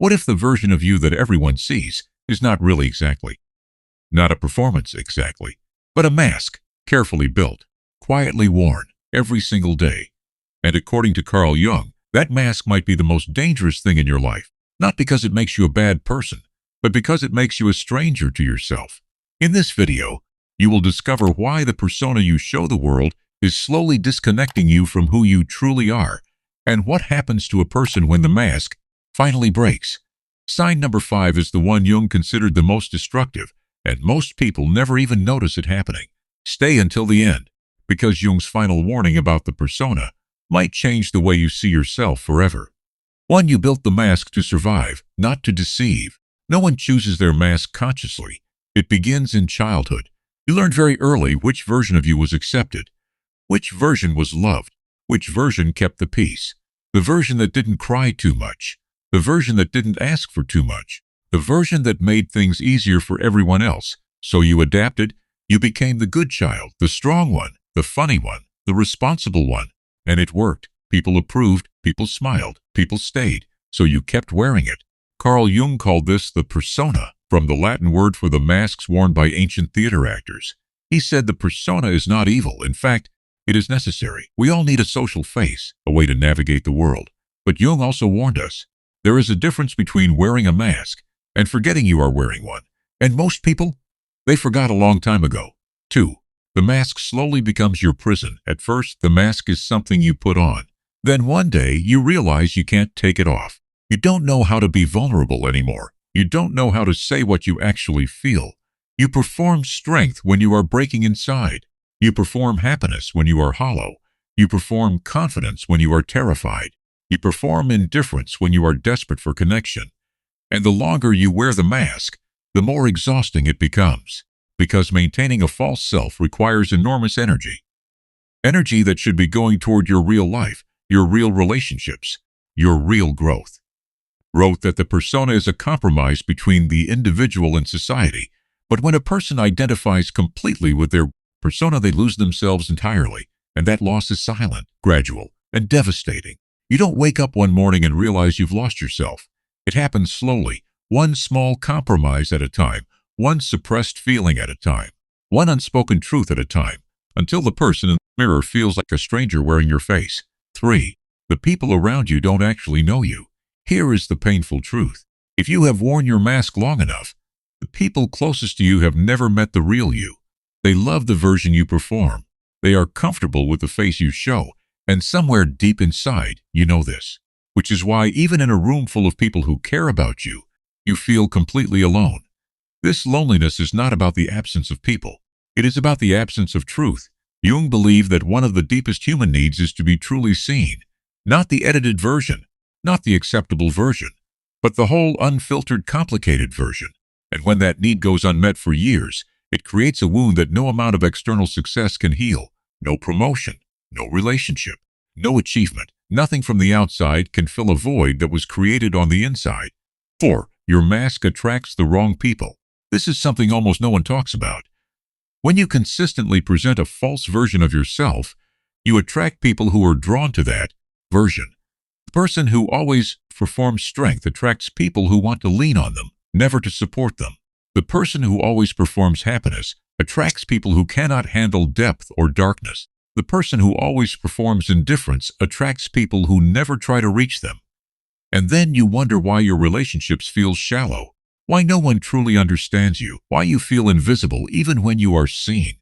What if the version of you that everyone sees is not really exactly, not a performance exactly, but a mask, carefully built, quietly worn, every single day? And according to Carl Jung, that mask might be the most dangerous thing in your life, not because it makes you a bad person, but because it makes you a stranger to yourself. In this video, you will discover why the persona you show the world is slowly disconnecting you from who you truly are, and what happens to a person when the mask finally breaks. Sign number 5 is the one Jung considered the most destructive, and most people never even notice it happening. Stay until the end, because Jung's final warning about the persona might change the way you see yourself forever. 1. You built the mask to survive, not to deceive. No one chooses their mask consciously. It begins in childhood. You learned very early which version of you was accepted, which version was loved, which version kept the peace, the version that didn't cry too much, the version that didn't ask for too much, the version that made things easier for everyone else. So you adapted. You became the good child, the strong one, the funny one, the responsible one. And it worked. People approved, people smiled, people stayed. So you kept wearing it. Carl Jung called this the persona, from the Latin word for the masks worn by ancient theater actors. He said the persona is not evil. In fact, it is necessary. We all need a social face, a way to navigate the world. But Jung also warned us, there is a difference between wearing a mask and forgetting you are wearing one. And most people, they forgot a long time ago. 2. The mask slowly becomes your prison. At first, the mask is something you put on. Then one day, you realize you can't take it off. You don't know how to be vulnerable anymore. You don't know how to say what you actually feel. You perform strength when you are breaking inside. You perform happiness when you are hollow. You perform confidence when you are terrified. You perform indifference when you are desperate for connection. And the longer you wear the mask, the more exhausting it becomes, because maintaining a false self requires enormous energy. Energy that should be going toward your real life, your real relationships, your real growth. Wrote that the persona is a compromise between the individual and society, but when a person identifies completely with their persona, they lose themselves entirely, and that loss is silent, gradual, and devastating. You don't wake up one morning and realize you've lost yourself. It happens slowly, one small compromise at a time, one suppressed feeling at a time, one unspoken truth at a time, until the person in the mirror feels like a stranger wearing your face. 3. The people around you don't actually know you. Here is the painful truth. If you have worn your mask long enough, the people closest to you have never met the real you. They love the version you perform. They are comfortable with the face you show. And somewhere deep inside, you know this, which is why even in a room full of people who care about you, you feel completely alone. This loneliness is not about the absence of people. It is about the absence of truth. Jung believed that one of the deepest human needs is to be truly seen, not the edited version, not the acceptable version, but the whole unfiltered, complicated version. And when that need goes unmet for years, it creates a wound that no amount of external success can heal. No promotion, no relationship, no achievement, nothing from the outside can fill a void that was created on the inside. 4. Your mask attracts the wrong people. This is something almost no one talks about. When you consistently present a false version of yourself, you attract people who are drawn to that version. The person who always performs strength attracts people who want to lean on them, never to support them. The person who always performs happiness attracts people who cannot handle depth or darkness. The person who always performs indifference attracts people who never try to reach them. And then you wonder why your relationships feel shallow, why no one truly understands you, why you feel invisible even when you are seen.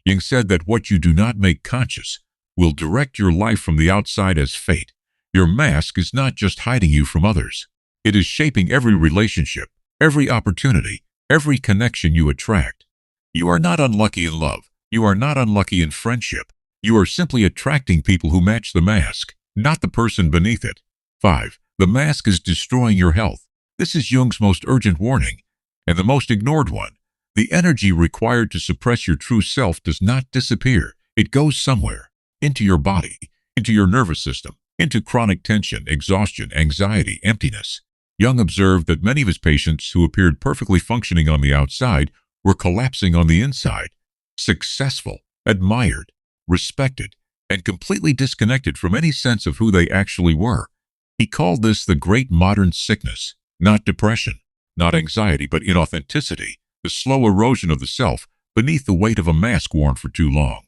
Jung said that what you do not make conscious will direct your life from the outside as fate. Your mask is not just hiding you from others. It is shaping every relationship, every opportunity, every connection you attract. You are not unlucky in love. You are not unlucky in friendship. You are simply attracting people who match the mask, not the person beneath it. 5. The mask is destroying your health. This is Jung's most urgent warning, and the most ignored one. The energy required to suppress your true self does not disappear. It goes somewhere, into your body, into your nervous system, into chronic tension, exhaustion, anxiety, emptiness. Jung observed that many of his patients who appeared perfectly functioning on the outside were collapsing on the inside, successful, admired, respected, and completely disconnected from any sense of who they actually were. He called this the great modern sickness. Not depression, not anxiety, but inauthenticity, the slow erosion of the self beneath the weight of a mask worn for too long.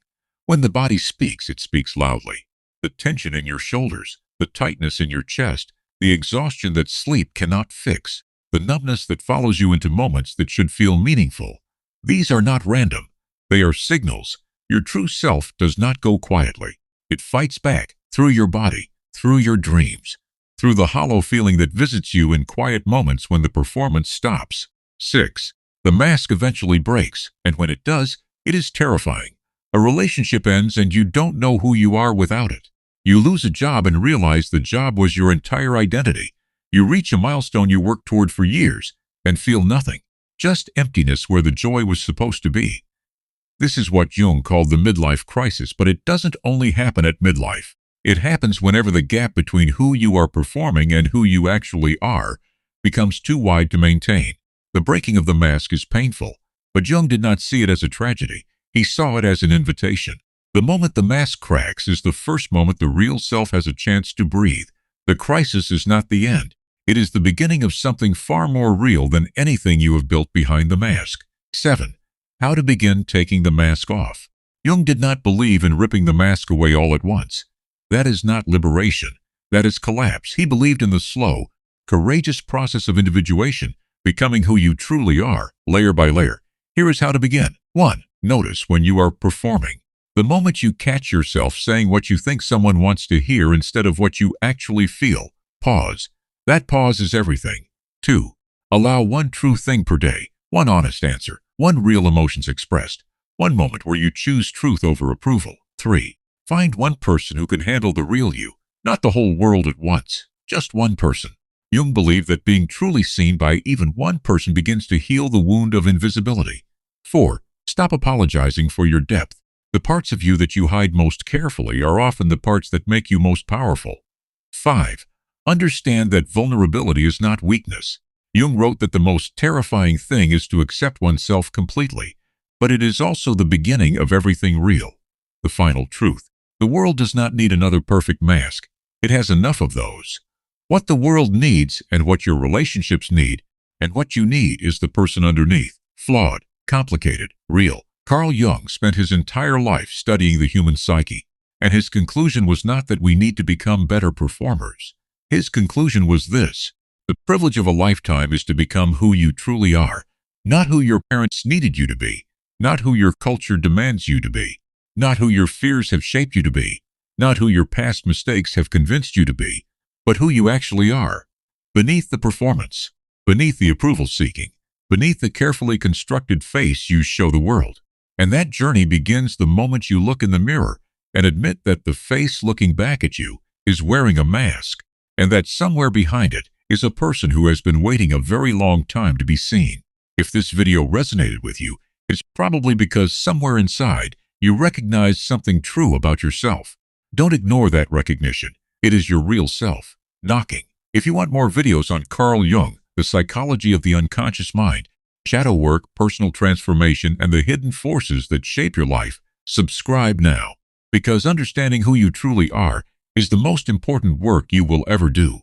When the body speaks, it speaks loudly. The tension in your shoulders, the tightness in your chest, the exhaustion that sleep cannot fix, the numbness that follows you into moments that should feel meaningful. These are not random. They are signals. Your true self does not go quietly. It fights back through your body, through your dreams, through the hollow feeling that visits you in quiet moments when the performance stops. 6. The mask eventually breaks, and when it does, it is terrifying. A relationship ends and you don't know who you are without it. You lose a job and realize the job was your entire identity. You reach a milestone you worked toward for years and feel nothing, just emptiness where the joy was supposed to be. This is what Jung called the midlife crisis, but it doesn't only happen at midlife. It happens whenever the gap between who you are performing and who you actually are becomes too wide to maintain. The breaking of the mask is painful, but Jung did not see it as a tragedy. He saw it as an invitation. The moment the mask cracks is the first moment the real self has a chance to breathe. The crisis is not the end. It is the beginning of something far more real than anything you have built behind the mask. 7. How to begin taking the mask off. Jung did not believe in ripping the mask away all at once. That is not liberation. That is collapse. He believed in the slow, courageous process of individuation, becoming who you truly are, layer by layer. Here is how to begin. 1. Notice when you are performing. The moment you catch yourself saying what you think someone wants to hear instead of what you actually feel, pause. That pause is everything. 2. Allow one true thing per day, one honest answer, one real emotions expressed, one moment where you choose truth over approval. 3. Find one person who can handle the real you, not the whole world at once, just one person. Jung believed that being truly seen by even one person begins to heal the wound of invisibility. 4. Stop apologizing for your depth. The parts of you that you hide most carefully are often the parts that make you most powerful. 5. Understand that vulnerability is not weakness. Jung wrote that the most terrifying thing is to accept oneself completely, but it is also the beginning of everything real. The final truth. The world does not need another perfect mask. It has enough of those. What the world needs and what your relationships need and what you need is the person underneath. Flawed, complicated, real. Carl Jung spent his entire life studying the human psyche, and his conclusion was not that we need to become better performers. His conclusion was this: the privilege of a lifetime is to become who you truly are, not who your parents needed you to be, not who your culture demands you to be, not who your fears have shaped you to be, not who your past mistakes have convinced you to be, but who you actually are. Beneath the performance, beneath the approval-seeking, beneath the carefully constructed face you show the world. And that journey begins the moment you look in the mirror and admit that the face looking back at you is wearing a mask, and that somewhere behind it is a person who has been waiting a very long time to be seen. If this video resonated with you, it's probably because somewhere inside you recognize something true about yourself. Don't ignore that recognition. It is your real self knocking. If you want more videos on Carl Jung, the psychology of the unconscious mind, shadow work, personal transformation, and the hidden forces that shape your life, subscribe now, because understanding who you truly are is the most important work you will ever do.